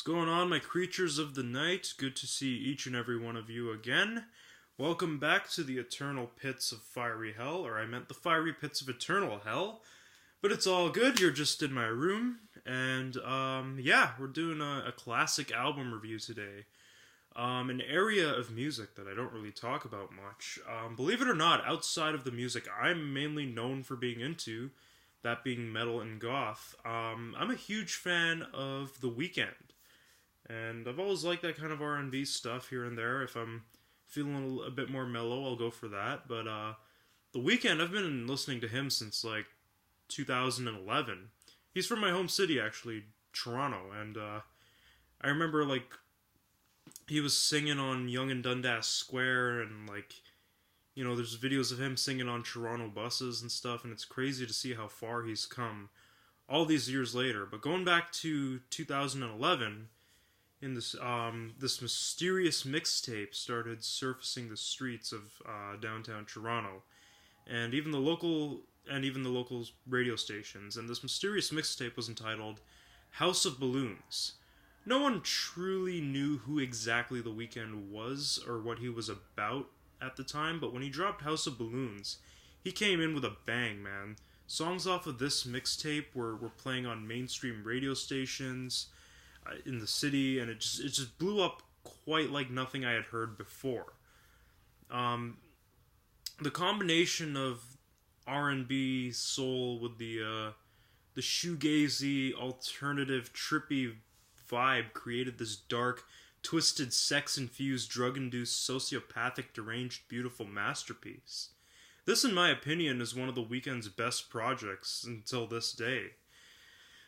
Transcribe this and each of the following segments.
What's going on, my creatures of the night? Good to see each and every one of you again. Welcome back to the eternal pits of fiery hell, or I meant the fiery pits of eternal hell. But it's all good, you're just in my room. And, we're doing a classic album review today. An area of music that I don't really talk about much. Believe it or not, outside of the music I'm mainly known for being into, that being metal and goth, I'm a huge fan of The Weeknd. And I've always liked that kind of R&B stuff here and there. If I'm feeling a bit more mellow, I'll go for that. But The Weeknd, I've been listening to him since like 2011. He's from my home city, actually, Toronto. And I remember like he was singing on Yonge and Dundas Square, and like, you know, there's videos of him singing on Toronto buses and stuff, and it's crazy to see how far he's come all these years later. But going back to 2011, in this this mysterious mixtape started surfacing the streets of downtown Toronto, and even the local radio stations. And this mysterious mixtape was entitled House of Balloons. No one truly knew who exactly The Weeknd was or what he was about at the time, but when he dropped House of Balloons, he came in with a bang, man. Songs off of this mixtape were playing on mainstream radio stations in the city, and it just blew up quite like nothing I had heard before. The combination of R&B soul with the shoegazy, alternative, trippy vibe created this dark, twisted, sex-infused, drug-induced, sociopathic, deranged, beautiful masterpiece. This, in my opinion, is one of The Weeknd's best projects until this day.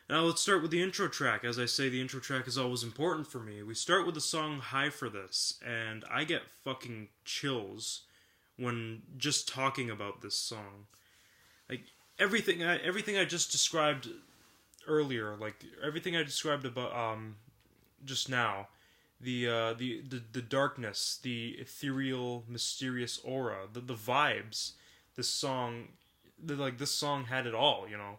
Now let's start with the intro track. As I say, the intro track is always important for me. We start with the song High for This, and I get fucking chills when just talking about this song. Like, everything I just described earlier, like, everything I described about, just now, the darkness, the ethereal, mysterious aura, the vibes, this song had it all, you know.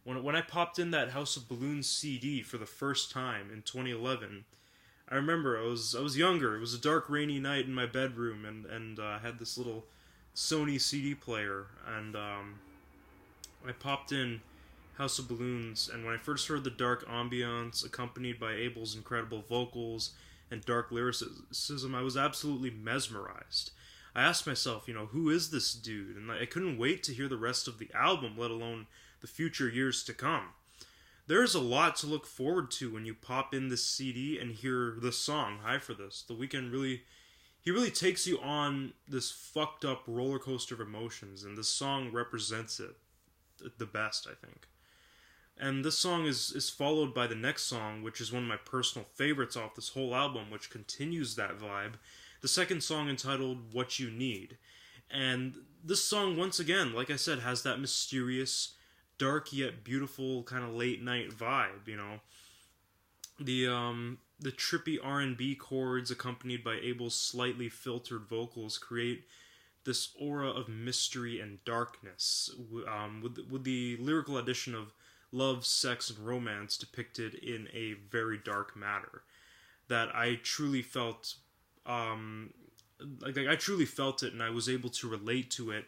When I popped in that House of Balloons CD for the first time in 2011, I remember I was younger. It was a dark, rainy night in my bedroom, and I had this little Sony CD player, and I popped in House of Balloons, and when I first heard the dark ambiance accompanied by Abel's incredible vocals and dark lyricism, I was absolutely mesmerized. I asked myself, you know, who is this dude? And I couldn't wait to hear the rest of the album, let alone the future years to come. There's a lot to look forward to when you pop in this CD and hear the song High for This. The Weeknd really takes you on this fucked up roller coaster of emotions, and this song represents it the best, I think. And this song is followed by the next song, which is one of my personal favorites off this whole album, which continues that vibe. The second song, entitled What You Need. And this song, once again, like I said, has that mysterious, dark yet beautiful kind of late night vibe, you know. The trippy R&B chords accompanied by Abel's slightly filtered vocals create this aura of mystery and darkness, with the lyrical addition of love, sex, and romance depicted in a very dark matter that I truly felt. I truly felt it, and I was able to relate to it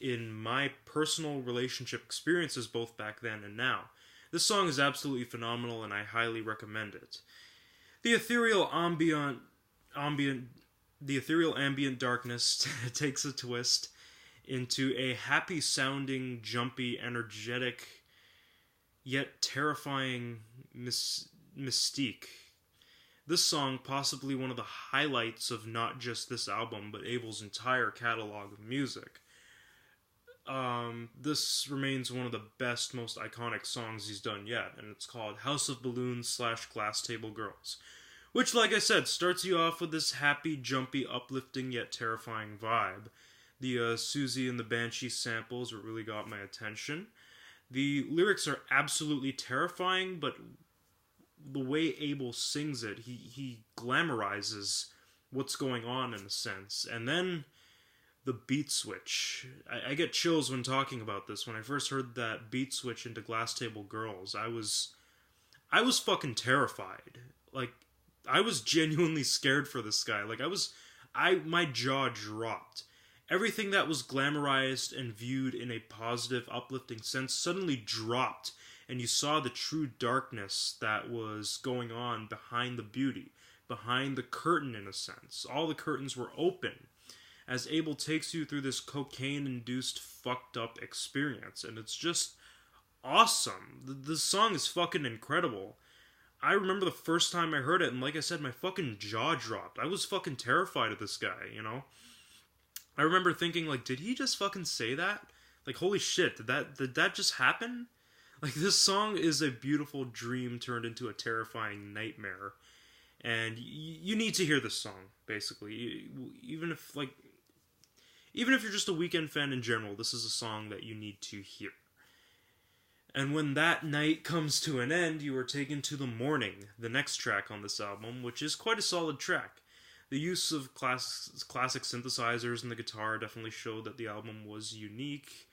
in my personal relationship experiences, both back then and now. This song is absolutely phenomenal, and I highly recommend it. The ethereal ambient darkness takes a twist into a happy-sounding, jumpy, energetic, yet terrifying mystique. This song, possibly one of the highlights of not just this album, but Abel's entire catalog of music. This remains one of the best, most iconic songs he's done yet, and it's called House of Balloons / Glass Table Girls, which, like I said, starts you off with this happy, jumpy, uplifting, yet terrifying vibe. The Susie and the Banshee samples really got my attention. The lyrics are absolutely terrifying, but the way Abel sings it, he glamorizes what's going on in a sense. And then the beat switch. I get chills when talking about this. When I first heard that beat switch into Glass Table Girls, I was fucking terrified. like, I was genuinely scared for this guy. Like, my jaw dropped. Everything that was glamorized and viewed in a positive, uplifting sense suddenly dropped, and you saw the true darkness that was going on behind the beauty, behind the curtain, in a sense. All the curtains were open, as Abel takes you through this cocaine-induced, fucked up experience, and it's just awesome. The song is fucking incredible. I remember the first time I heard it, and like I said, my fucking jaw dropped. I was fucking terrified of this guy, you know? I remember thinking, like, did he just fucking say that? Like, holy shit, did that just happen? Like, this song is a beautiful dream turned into a terrifying nightmare. And you need to hear this song, basically. Even if you're just a Weeknd fan in general, this is a song that you need to hear. And when that night comes to an end, you are taken to the morning, the next track on this album, which is quite a solid track. The use of classic synthesizers and the guitar definitely showed that the album was unique.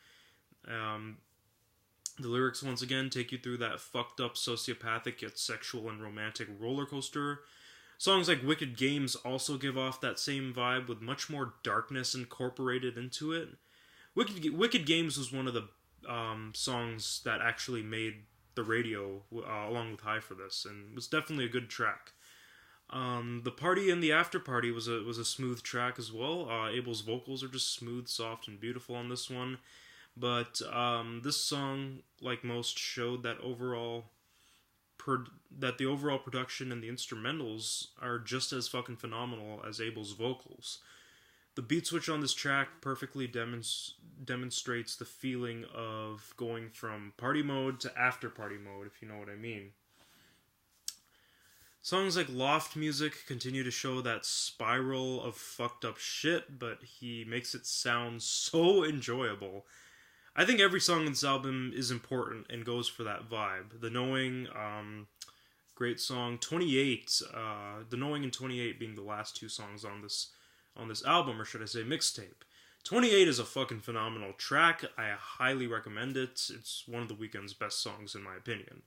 The lyrics, once again, take you through that fucked up, sociopathic, yet sexual and romantic roller coaster. Songs like Wicked Games also give off that same vibe, with much more darkness incorporated into it. Wicked Games was one of the songs that actually made the radio along with High for this, and was definitely a good track. The Party and the After Party was a smooth track as well. Abel's vocals are just smooth, soft, and beautiful on this one. But this song, like most, showed that the overall production and the instrumentals are just as fucking phenomenal as Abel's vocals. The beat switch on this track perfectly demonstrates the feeling of going from party mode to after party mode, if you know what I mean. Songs like Loft Music continue to show that spiral of fucked up shit, but he makes it sound so enjoyable. I think every song in this album is important and goes for that vibe. The Knowing, great song. 28, The Knowing and 28 being the last two songs on this album, or should I say mixtape. 28 is a fucking phenomenal track. I highly recommend it. It's one of the Weeknd's best songs in my opinion.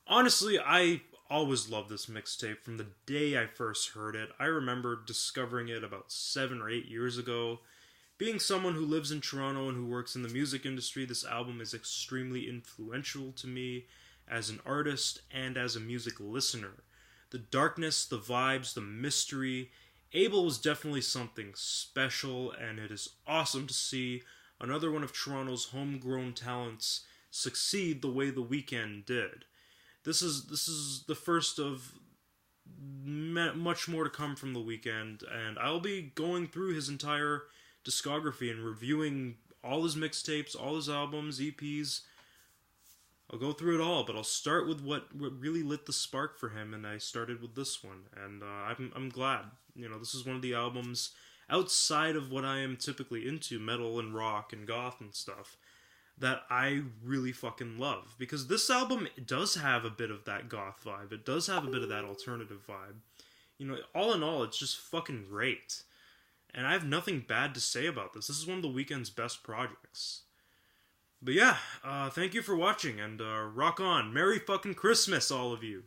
Honestly, I always loved this mixtape from the day I first heard it. I remember discovering it about 7 or 8 years ago. Being someone who lives in Toronto and who works in the music industry, this album is extremely influential to me as an artist and as a music listener. The darkness, the vibes, the mystery. Abel was definitely something special, and it is awesome to see another one of Toronto's homegrown talents succeed the way The Weeknd did. This is the first of much more to come from The Weeknd, and I'll be going through his entire discography and reviewing all his mixtapes, all his albums, EPs. I'll go through it all, but I'll start with what really lit the spark for him, and I started with this one, and I'm glad. You know, this is one of the albums outside of what I am typically into, metal and rock and goth and stuff, that I really fucking love. Because this album does have a bit of that goth vibe. It does have a bit of that alternative vibe. You know, all in all, it's just fucking great. And I have nothing bad to say about this. This is one of The Weeknd's best projects. But yeah, thank you for watching, and rock on. Merry fucking Christmas, all of you.